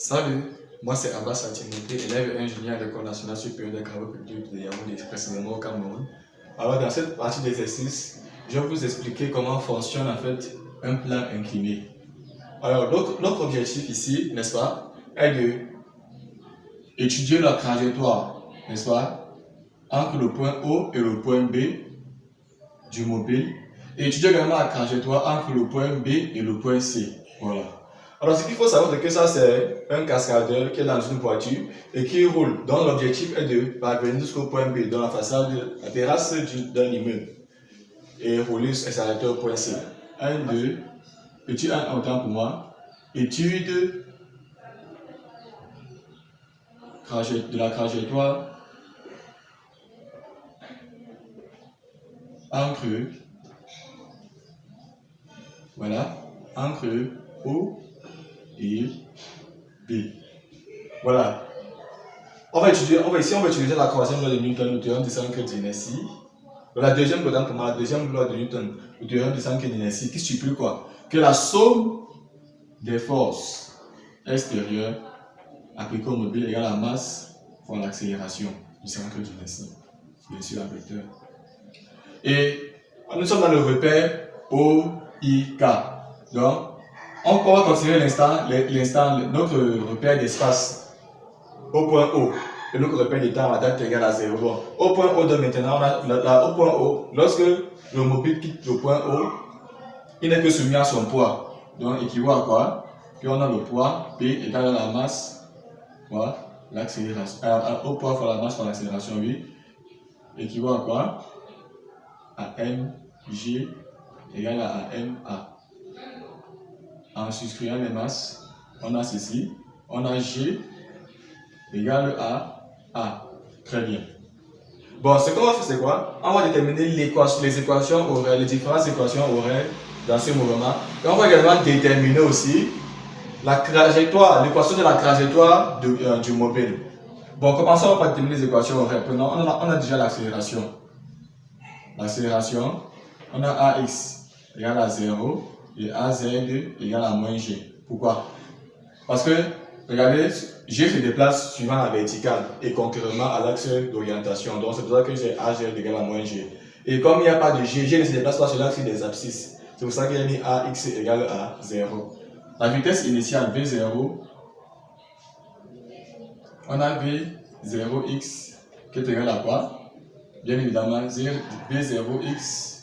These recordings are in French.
Salut, moi c'est Abbas Atimoté, élève ingénieur à l'École nationale supérieure des travaux publics de Yaoundé, précisément au Cameroun. Alors dans cette partie d'exercice, je vais vous expliquer comment fonctionne en fait un plan incliné. Alors notre objectif ici, n'est-ce pas, est de étudier la trajectoire, n'est-ce pas, entre le point O et le point B du mobile, et étudier également la trajectoire entre le point B et le point C. Voilà. Alors, ce qu'il faut savoir, c'est que ça, c'est un cascadeur qui est dans une voiture et qui roule. Donc, l'objectif est de parvenir jusqu'au point B, dans la façade, la terrasse d'un immeuble, et rouler et s'arrêter au point C. 1, 2, petit 1 autant pour moi. Étude de la trajectoire entre, voilà, entre O et B. Voilà. On va utiliser la troisième loi de Newton, le théorème de Sankey d'inertie. La deuxième loi de Newton, le théorème de Sankey d'inertie, qui stipule quoi? Que la somme des forces extérieures appliquées au mobile égale la masse fois l'accélération du Sankey d'inertie. Bien sûr, un vecteur. Et nous sommes dans le repère OIK. Donc, on va considérer notre repère d'espace au point O. Et notre repère de temps à date égale à 0. Bon, au point O de maintenant, au point O, lorsque le mobile quitte le point O, il n'est que soumis à son poids. Donc, équivaut à quoi? Puis on a le poids P égale à la masse fois l'accélération. Au poids fois la masse fois l'accélération, oui. Équivaut à quoi? À mg égale à ma. En substituant les masses, on a ceci. On a g égale à a. Très bien. Bon, ce qu'on va faire, c'est quoi? On va déterminer les équations horaires, les différentes équations horaires dans ce mouvement. Et on va également déterminer aussi la trajectoire, l'équation de la trajectoire du mobile. Bon, commençons par déterminer les équations horaires. On a déjà l'accélération. L'accélération, on a AX égale à 0 et AZ égale à moins G. Pourquoi? Parce que, regardez, G se déplace suivant la verticale et concurremment à l'axe d'orientation. Donc, c'est pour ça que j'ai AG égale à moins G. Et comme il n'y a pas de G, G ne se déplace pas sur l'axe des abscisses. C'est pour ça qu'il a mis AX égale à 0. La vitesse initiale V0, on a V0x qui est égal à quoi? Bien évidemment, V0x,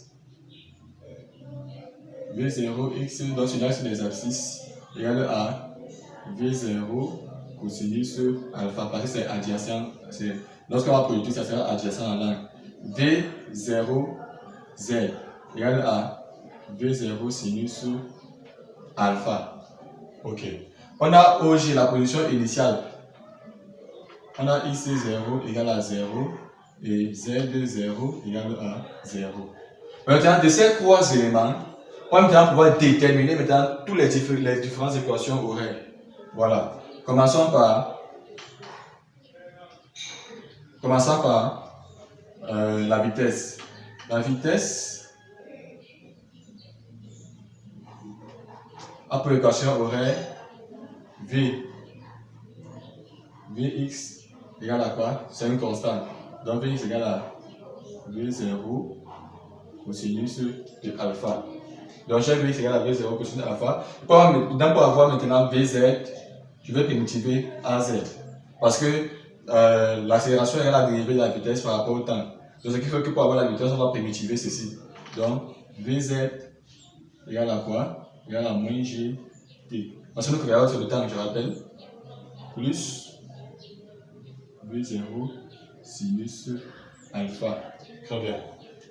donc sur l'axe des abscisses, égale à V0 cosinus alpha, parce que c'est adjacent. Lorsqu'on va projeter, ça sera adjacent à l'angle. V0z égale à V0 sinus alpha. Ok. On a OG, la position initiale. On a IC0 égale à 0 et Z0 égale à 0. Maintenant, de ces trois éléments, on va maintenant pouvoir déterminer maintenant toutes les différentes équations horaires. Voilà. Commençons par la vitesse. La vitesse, après l'équation horaire, Vx égale à quoi? C'est une constante. Donc Vx égale à V0 cosinus de alpha. Donc j'ai Vx égale à V0 cosinus de alpha. Pour avoir maintenant Vz, je vais primitiver AZ. Parce que l'accélération est la dérivée de la vitesse par rapport au temps. Donc ce qui fait que pour avoir la vitesse, on va primitiver ceci. Donc Vz égale à quoi? Égale à moins gt. Parce que nous créons sur le temps, je rappelle, plus V0 sinus alpha. Très bien.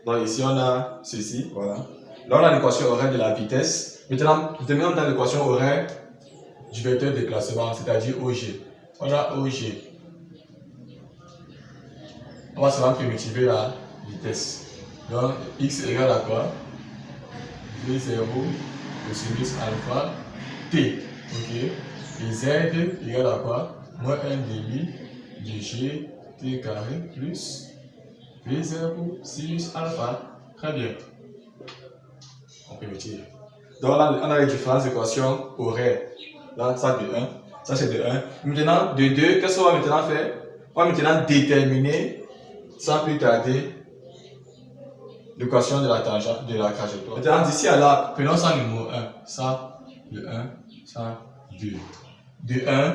Donc ici on a ceci, voilà. Là on a l'équation horaire de la vitesse. Maintenant, on a l'équation horaire du vecteur de déplacement, c'est-à-dire OG. On a OG. On va seulement primitiver la vitesse. Donc x égale à quoi? V0 cosinus alpha t. Ok. Et z égale à quoi? Moins 1 demi de g t carré plus V0 sinus alpha. Très bien. On primitive. Donc là, on a les différentes équations horaires. Là, ça de 1. Ça, c'est de 1. Maintenant, de 2, qu'est-ce qu'on va maintenant faire? On va maintenant déterminer, sans plus tarder, l'équation de la tangente de la trajectoire. Maintenant, d'ici à là, prenons ça numéro 1. Ça, de 1, ça, 2. De 1,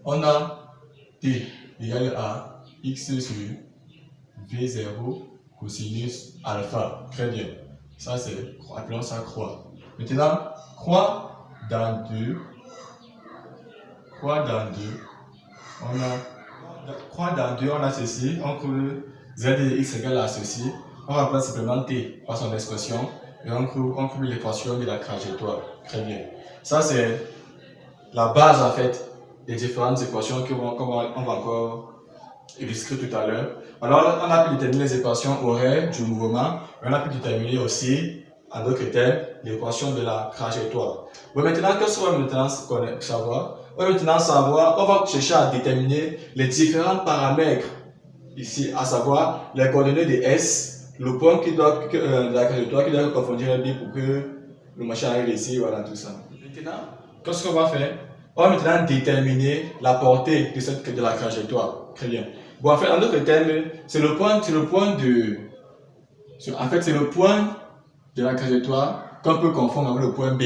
on a t égale à x sur v0 cosinus alpha. Très bien. Ça, c'est, appelons ça croix. Maintenant, croix dans 2. Croix dans 2. Croix dans 2, on a ceci. On trouve z de x égale à ceci. On remplace simplement t par son expression. Et on trouve l'équation de la trajectoire. Très bien. Ça, c'est la base, en fait, des différentes équations qu'on va encore illustrer tout à l'heure. Alors, on a pu déterminer les équations horaires du mouvement. On a pu déterminer aussi, en d'autres termes, l'équation de la trajectoire. Bon, maintenant, qu'est-ce qu'on va maintenant savoir? On va maintenant savoir, on va chercher à déterminer les différents paramètres ici, à savoir les coordonnées de S, le point qui doit, la trajectoire qui doit confondir bien pour que le machin arrive ici, voilà tout ça. Maintenant, qu'est-ce qu'on va faire? On va maintenant déterminer la portée de la trajectoire. Très bien. Bon, en fait, en d'autres termes, c'est le point de la trajectoire qu'on peut confondre avec le point B.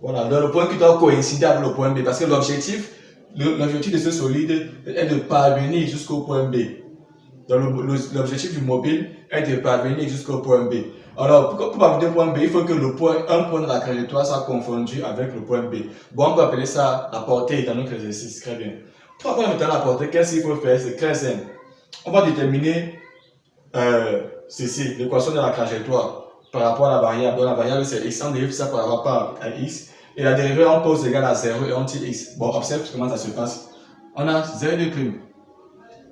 Voilà, le point qui doit coïncider avec le point B, parce que l'objectif de ce solide est de parvenir jusqu'au point B. Donc l'objectif du mobile est de parvenir jusqu'au point B. Alors, pour parvenir au point B, il faut que un point de la trajectoire soit confondu avec le point B. Bon, on peut appeler ça la portée dans notre exercice. Très bien. Pour avoir maintenant la portée, qu'est-ce qu'il faut faire? C'est très simple. On va déterminer ceci, l'équation de la trajectoire par rapport à la variable. Donc la variable c'est x, on dérive ça par rapport à x. Et la dérivée, on pose égale à 0 et on tire x. Bon, observe comment ça se passe. On a z'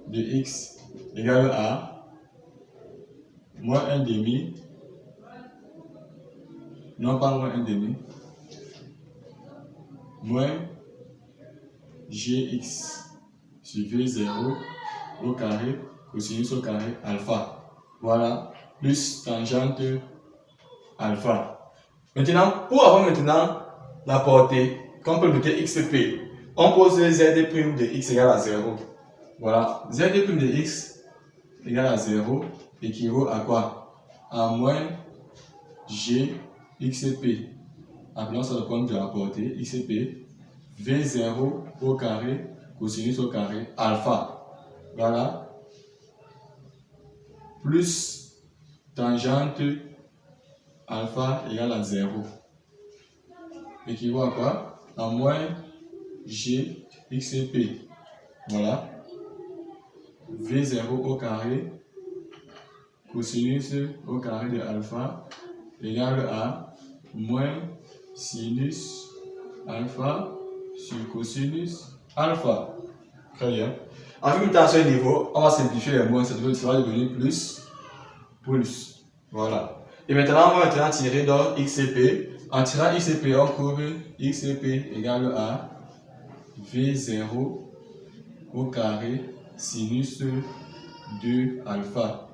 de x égale à moins 1 demi, non pas moins 1 demi, moins gx sur v0 au carré cosinus au carré alpha. Voilà, plus tangente alpha. Maintenant, pour avoir maintenant la portée, qu'on peut noter xp, on pose z' de x égale à 0. Voilà, z' de x égale à 0 équivaut à quoi? À moins g xp. Appelons ça le point de la portée, xp, v0 au carré cosinus au carré alpha. Voilà, plus tangente alpha égale à 0. Équivaut à quoi? À moins g xp. Voilà. V0 au carré cosinus au carré de alpha égale à moins sinus alpha sur cosinus alpha. Très bien. Avec à ce niveau, on va simplifier les mots, ça va devenir plus. Voilà. Et maintenant, on va tirer dans xp. En tirant xp, on trouve xp égale à v0 au carré sinus 2 alpha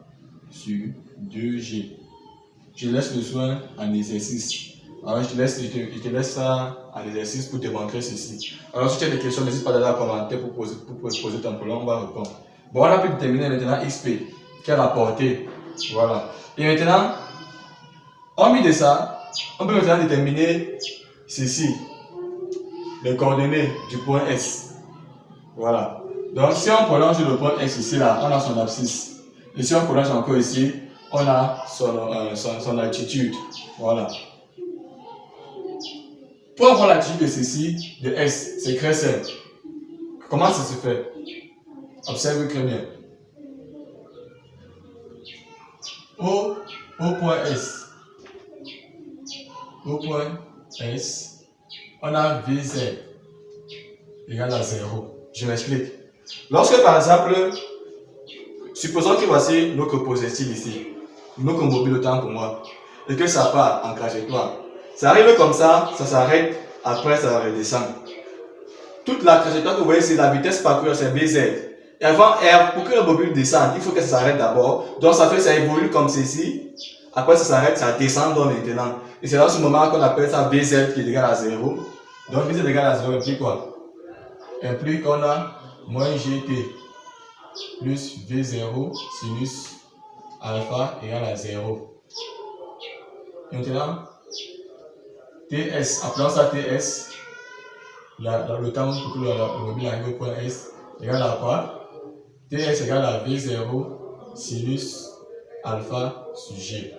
sur 2g. Je laisse le soin en exercice. Alors je te laisse ça en exercice pour démontrer ceci. Alors si tu as des questions, n'hésite pas d'aller en commentaire pour poser ton problème, on va répondre. Bon, on a pu déterminer maintenant xp, qui est la portée. Voilà. Et maintenant, en mis de ça, on peut maintenant déterminer ceci, les coordonnées du point S. Voilà. Donc si on prolonge le point X ici, là, on a son abscisse. Et si on prolonge encore ici, on a son altitude. Voilà. Pour avoir l'altitude de ceci, de S, c'est très simple. Comment ça se fait? Observe très bien. Au point S, on a Vz égale à 0. Je m'explique. Lorsque par exemple, supposons que voici notre projectile ici, notre mobile autant pour moi, et que ça part en trajectoire. Ça arrive comme ça s'arrête, après ça redescend. Toute la trajectoire que vous voyez, c'est la vitesse parcourue, c'est Vz. Et avant R, pour que le mobile descende, il faut que ça s'arrête d'abord. Donc ça évolue comme ceci. Après ça s'arrête, ça descend donc maintenant. Et c'est dans ce moment qu'on appelle ça Vz qui est égal à 0. Donc Vz est égal à 0 implique quoi? Implique qu'on a moins Gt plus V0 sinus alpha égale à 0. Maintenant, Ts, appelons ça Ts, le temps pour que le mobile arrive au point S égale à quoi? Ts égale à V0 sinus alpha sur G.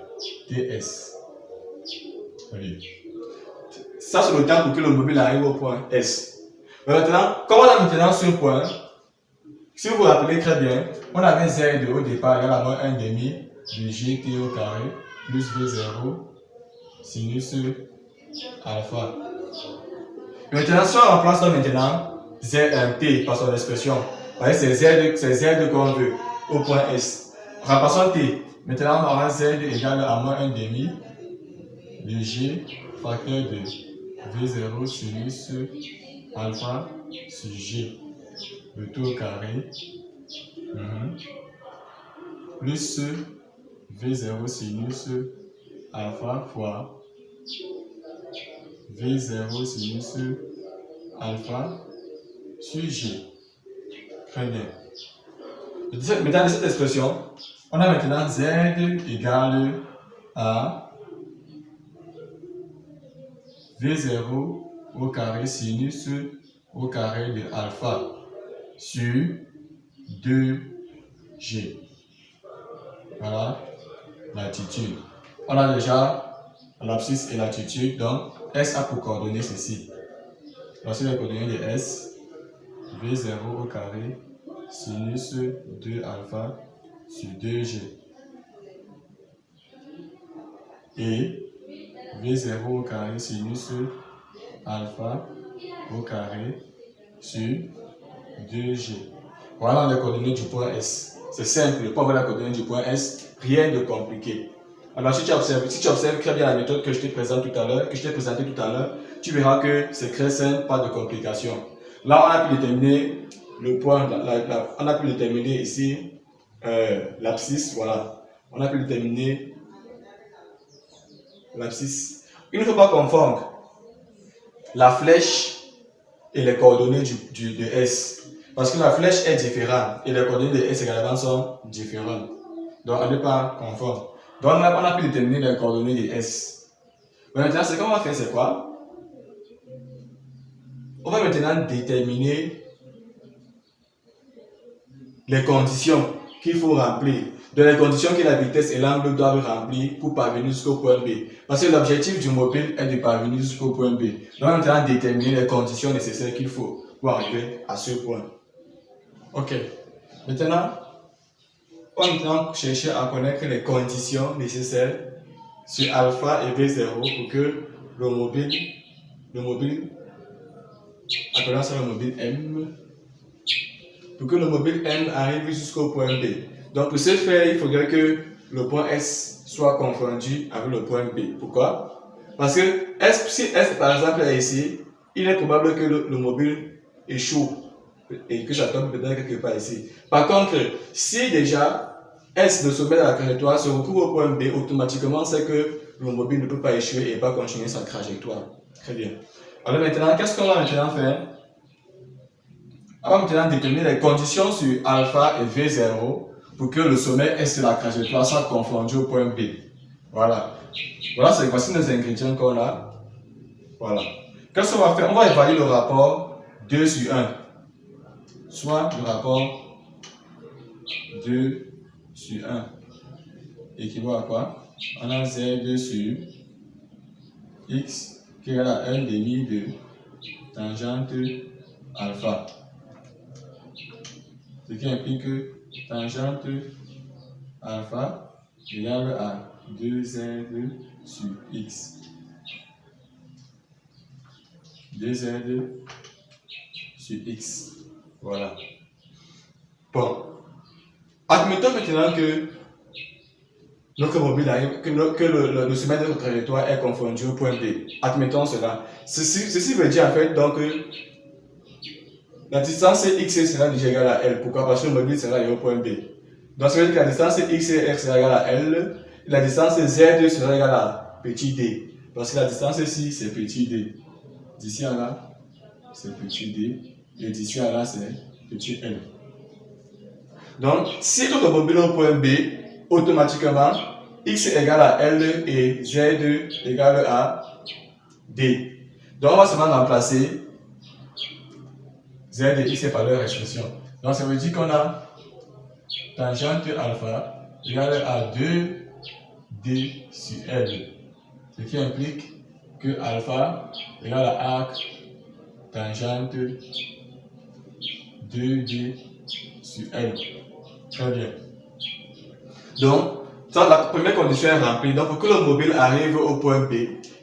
Ts. Allez. Ça, c'est le temps pour que le mobile arrive au point S. Mais maintenant, comme on a maintenant ce point, si vous vous rappelez très bien, on avait Z au départ égale à moins 1 demi de Gt au carré plus V0 sinus alpha. Maintenant, si on remplace ça maintenant, T par son expression, c'est Z qu'on veut au point S. Remplaçons T. Maintenant, on aura Z égale à moins 1 demi de G facteur de V0 sinus alpha sur G, le tout au carré, plus V0 sinus alpha fois V0 sinus alpha sur G. Très bien. Maintenant, de cette expression, on a maintenant Z égale à V0 au carré sinus au carré de alpha sur 2G. Voilà l'altitude. On a déjà l'abscisse et l'altitude, donc S a pour coordonner ceci. Voici les coordonnées de S. V0 au carré sinus 2 alpha sur 2G. Et V0 au carré sinus alpha au carré sur 2G. Voilà les coordonnées du point S. C'est simple, pour avoir les coordonnées du point S, rien de compliqué. Alors si tu observes très bien la méthode que je t'ai présentée tout à l'heure, tu verras que c'est très simple, pas de complications. Là, on a pu déterminer le point, on a pu déterminer ici l'abscisse, voilà. On a pu déterminer l'abscisse. Il ne faut pas confondre la flèche et les coordonnées de S. Parce que la flèche est différente et les coordonnées de S également sont différentes. Donc, on ne peut pas confondre. Donc, on a pu déterminer les coordonnées de S. Maintenant, ce qu'on va faire, c'est quoi? On va maintenant déterminer les conditions qu'il faut remplir. De les conditions que la vitesse et l'angle doivent remplir pour parvenir jusqu'au point B. Parce que l'objectif du mobile est de parvenir jusqu'au point B. Donc, on va maintenant déterminer les conditions nécessaires qu'il faut pour arriver à ce point. Ok. Maintenant, on va maintenant chercher à connaître les conditions nécessaires sur alpha et V0 pour que le mobile, appelons ça le mobile M, pour que le mobile M arrive jusqu'au point B. Donc pour ce faire, il faudrait que le point S soit confondu avec le point B. Pourquoi? Parce que si S par exemple est ici, il est probable que le mobile échoue et que ça tombe peut-être quelque part ici. Par contre, si déjà S, le sommet de la trajectoire, se retrouve au point B, automatiquement c'est que le mobile ne peut pas échouer et pas continuer sa trajectoire. Très bien. Alors maintenant, qu'est-ce qu'on va maintenant faire? On va maintenant déterminer les conditions sur alpha et V0 pour que le sommet S de la trajectoire soit confondu au point B. Voilà. Voici nos ingrédients qu'on a. Voilà. Qu'est-ce qu'on va faire? On va évaluer le rapport 2 sur 1. Soit le rapport 2 sur 1 équivaut à quoi? On a Z2 sur X qui est égal à 1 demi de tangente alpha. Ce qui implique que tangente alpha égale à 2Z sur X. 2Z sur X. Voilà. Bon. Admettons maintenant que notre mobile arrive, que le sommet de notre trajectoire est confondu au point B. Admettons cela. Ceci veut dire en fait donc la distance X sera déjà égale à L. Pourquoi? Parce que le mobile sera arrivé au point B. Donc ça veut dire que la distance X et R sera égale à L. Et la distance Z sera égale à petit d. Parce que la distance ici c'est petit d. d'ici à là, c'est petit d, et d'ici à là, c'est petit l. Donc, si notre mobile est au point B, automatiquement, x égale à L et z égale à D. Donc, on va seulement remplacer z et x par leur expression. Donc, ça veut dire qu'on a tangente alpha égale à 2D sur L. Ce qui implique que alpha égale à arc tangente 2D sur L. Très bien. Donc, ça, la première condition est remplie. Donc, pour que le mobile arrive au point B,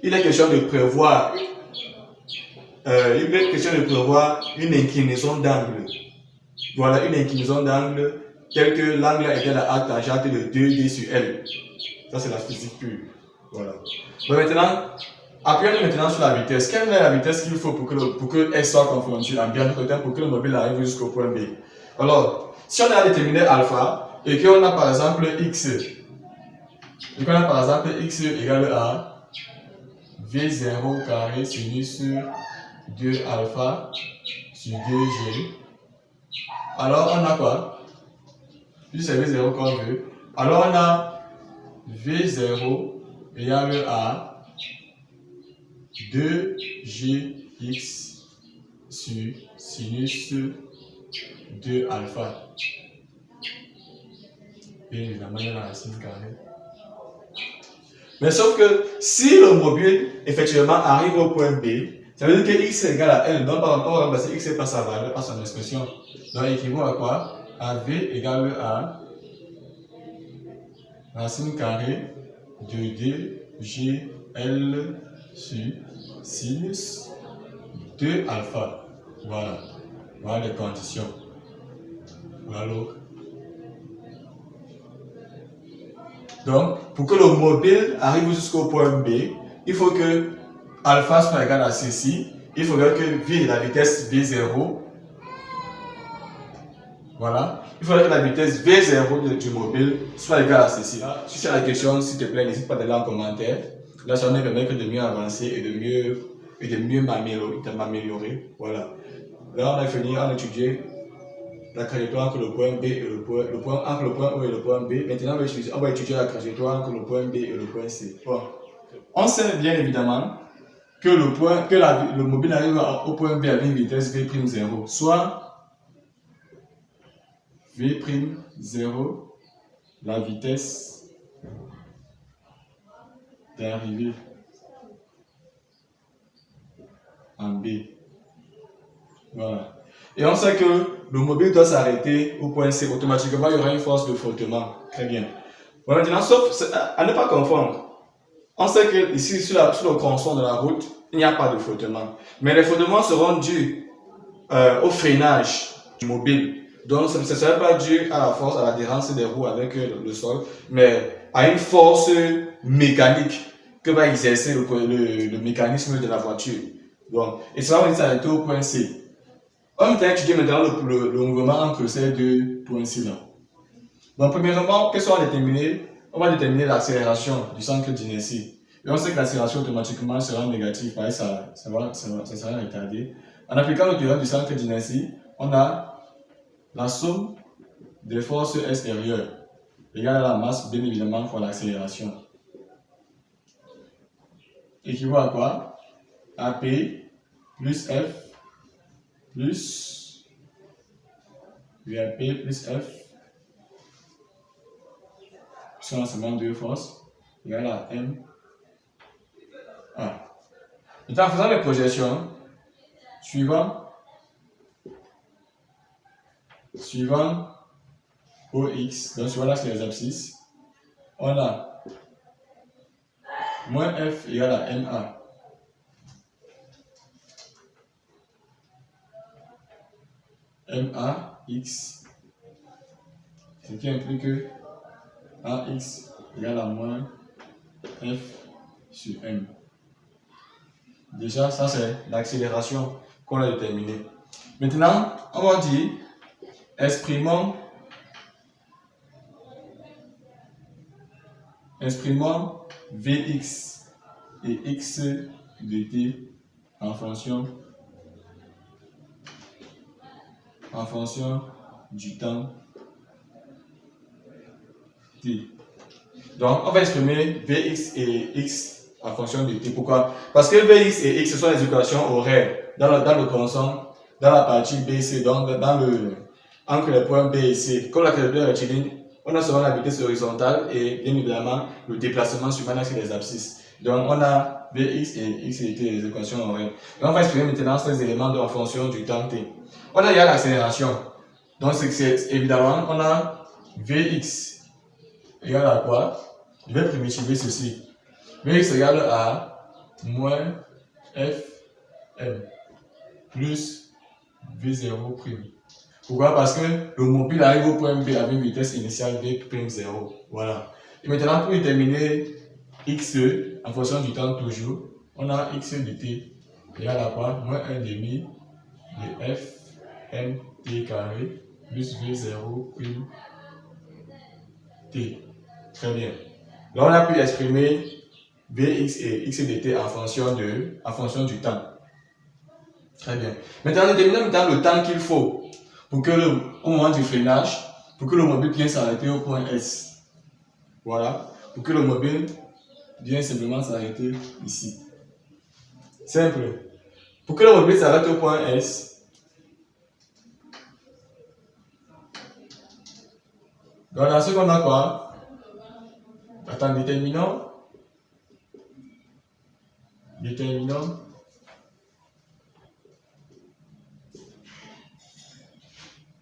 il est question de prévoir, une inclinaison d'angle. Voilà, une inclinaison d'angle telle que l'angle est égal à arc tangente de 2D sur L. Ça, c'est la physique pure. Voilà. Donc, maintenant, appuyons-nous maintenant sur la vitesse. Quelle est la vitesse qu'il faut pour que S soit confrontée en bien d'autre temps pour que le mobile arrive jusqu'au point B? Alors, si on a déterminé alpha et qu'on a par exemple x, égale à V0 carré sinus 2 alpha sur 2G, alors on a quoi? Puisque c'est V0 qu'on veut. Alors on a V0 égale à 2Gx sur sinus 2 alpha. Bien évidemment, il y a la racine carrée. Mais sauf que si le mobile effectivement arrive au point B, ça veut dire que x est égal à L. Donc, on va remplacer x par sa valeur, par son expression. Donc, équivaut à quoi? À V égale à racine carrée de 2GL sur sinus 2 alpha. Voilà. Voilà les conditions. Voilà l'autre. Donc, pour que le mobile arrive jusqu'au point B, il faut que alpha soit égal à ceci. Il faudrait que V, la vitesse V0, voilà. Il faudrait que la vitesse V0 du mobile soit égale à ceci. Si tu as la question, s'il te plaît, n'hésite pas à la en commentaire. Là, ça me permet de mieux avancer et de mieux m'améliorer. Voilà. Là, on a fini, on a étudié la trajectoire entre le point B et entre le point O et le point B. Maintenant, on va étudier la trajectoire entre le point B et le point C. Bon. On sait bien évidemment que le mobile arrive au point B avec une vitesse V'0, soit V'0, la vitesse d'arrivée en B. Voilà. Et on sait que le mobile doit s'arrêter au point C. Automatiquement, il y aura une force de frottement. Très bien. Bon, maintenant, sauf à ne pas confondre. On sait que ici, sur le tronçon de la route, il n'y a pas de frottement. Mais les frottements seront dus au freinage du mobile. Donc, ce ne serait pas dû à la force, à l'adhérence des roues avec le sol, mais à une force mécanique que va exercer le mécanisme de la voiture. Donc, et ça va s'arrêter au point C. On va étudier maintenant le mouvement entre ces deux points-ci là. Donc, premièrement, qu'est-ce qu'on va déterminer? On va déterminer l'accélération du centre d'inertie. Et on sait que l'accélération automatiquement sera négative, parce que ça sera retardé. En appliquant le théorème du centre d'inertie, on a la somme des forces extérieures égale à la masse, bien évidemment, fois l'accélération. Équivaut à quoi? AP plus F plus VAP plus F, puisqu'on a seulement deux forces, égale à M. Ah. Maintenant, en faisant les projections, suivant OX, donc suivant l'axe des abscisses, on a moins F égale à MA. MAX, ce qui implique que AX égale à moins F sur M. Déjà, ça c'est l'accélération qu'on a déterminée. Maintenant, on va dire, exprimons Vx et x de t en fonction du temps t. Donc, on va exprimer Vx et x en fonction de t. Pourquoi? Parce que Vx et x, ce sont les équations horaires dans le constant, dans la partie BC, donc entre les points B et C. Comme la calculatrice rectiligne, on a seulement la vitesse horizontale et bien évidemment le déplacement suivant l'axe des abscisses. Donc, on a Vx et x et t, les équations horaires. Et on va exprimer maintenant ces éléments en fonction du temps t. On a déjà l'accélération. Donc, c'est évidemment, on a Vx égale à quoi? Je vais primitiver ceci. Vx égale à moins Fm plus V0 prime. Pourquoi? Parce que le mobile arrive au point B avec une vitesse initiale V'0. Voilà. Et maintenant, pour déterminer x en fonction du temps toujours, on a x de t égale à quoi? Moins 1 demi de Fmt carré plus V0 prime t. Très bien. Là, on a pu exprimer Vx et x de t en fonction du temps. Très bien. Maintenant, déterminons le temps qu'il faut pour que au moment du freinage, pour que le mobile vienne s'arrêter au point S. Voilà. Pour que le mobile vienne simplement s'arrêter ici. Simple. Pour que le mobile s'arrête au point S, donc dans ce qu'on a quoi? Attends, déterminons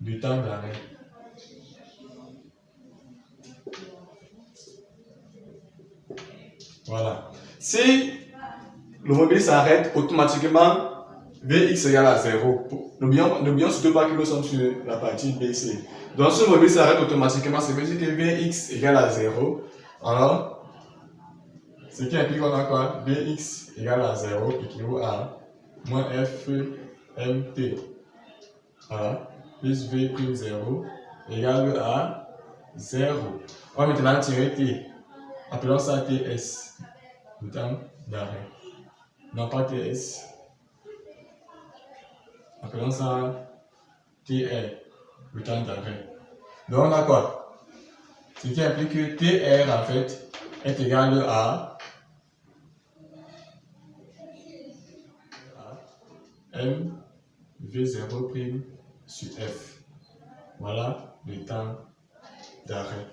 du temps d'arrêt. Voilà. Si le mobile s'arrête automatiquement, Vx égale à 0. N'oublions surtout pas que nous sommes sur la partie BC. Donc si le mobile s'arrête automatiquement, ça veut dire que Vx égale à 0. Alors, ce qui implique qu'on a quoi? Vx égale à 0 équivaut à moins Fmt. Voilà. Plus V'0 égale à 0. On va maintenant tirer T. Appelons ça Ts, le temps d'arrêt. Non pas Ts. Appelons ça TR, le temps d'arrêt. Donc on a quoi? Ce qui implique que TR en fait est égal à M V0' sur F. Voilà le temps d'arrêt.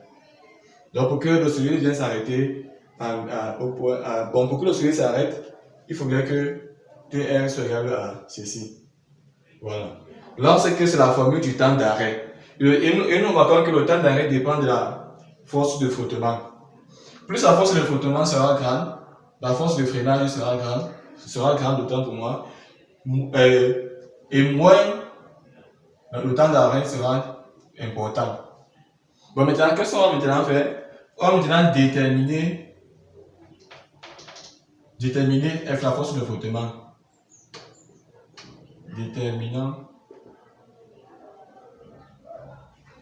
Donc pour que le soleil vienne s'arrêter au point, pour que le soleil s'arrête, il faut bien que TR soit égal à ceci. Voilà. Là, on sait que c'est la formule du temps d'arrêt. Et nous remarquons que le temps d'arrêt dépend de la force de frottement. Plus la force de frottement sera grande, la force de freinage sera grande autant pour moi, et moins le temps d'arrêt sera important. Bon, maintenant, qu'est-ce qu'on va maintenant faire? On va maintenant déterminer F, la force de frottement. Déterminant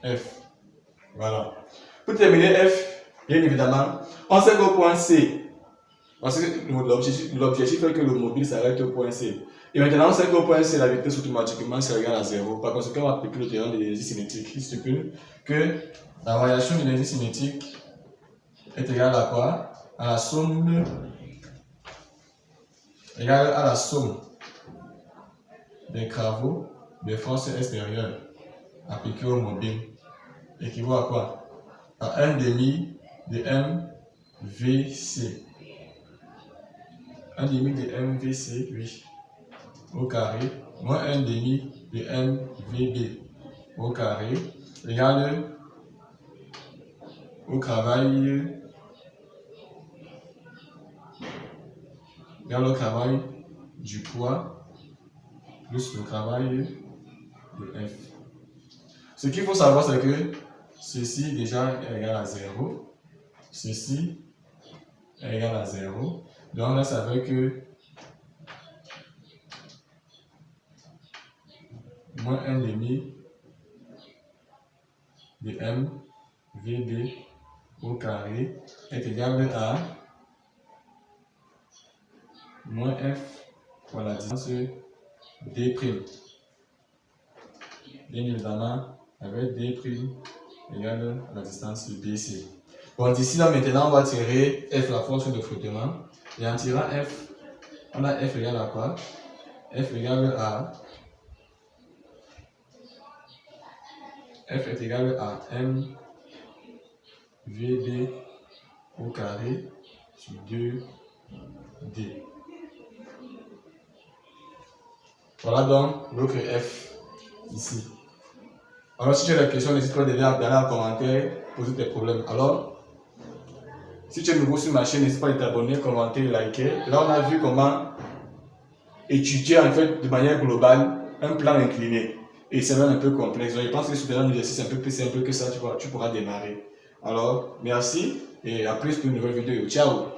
F. Voilà. Pour déterminer F, bien évidemment, on sait qu'au point C, parce que l'objectif est que le mobile s'arrête au point C. Et maintenant, on sait qu'au point C, la vitesse automatiquement sera égale à 0. Par conséquent, on va appliquer le théorème de l'énergie cinétique qui stipule que la variation de l'énergie cinétique est égale à quoi? À la somme des travaux des forces extérieures appliquées au mobile. Équivaut à quoi? À 1 demi de MVC. 1 demi de MVC, oui, au carré, moins 1 demi de MVB au carré, égale au travail du poids plus le travail de F. Ce qu'il faut savoir, c'est que ceci déjà est égal à 0. Ceci est égal à 0. Donc là, ça veut que moins 1 demi de MVB au carré est égal à moins F Voilà, distance D'. Bien évidemment, avec D' égale la distance BC. Bon, d'ici là, maintenant, on va tirer F, la force de flottement. Et en tirant F, on a F égale à quoi? F égale à... F est égal à M VD au carré sur 2D. Voilà donc l'autre F ici. Alors si tu as des questions, n'hésite pas d'aller en commentaire, poser tes problèmes. Alors, si tu es nouveau sur ma chaîne, n'hésite pas à t'abonner, commenter, liker. Là, on a vu comment étudier en fait de manière globale un plan incliné. Et c'est même un peu complexe. Donc, je pense que c'est un exercice un peu plus simple que ça, tu pourras démarrer. Alors, merci et à plus pour une nouvelle vidéo. Ciao!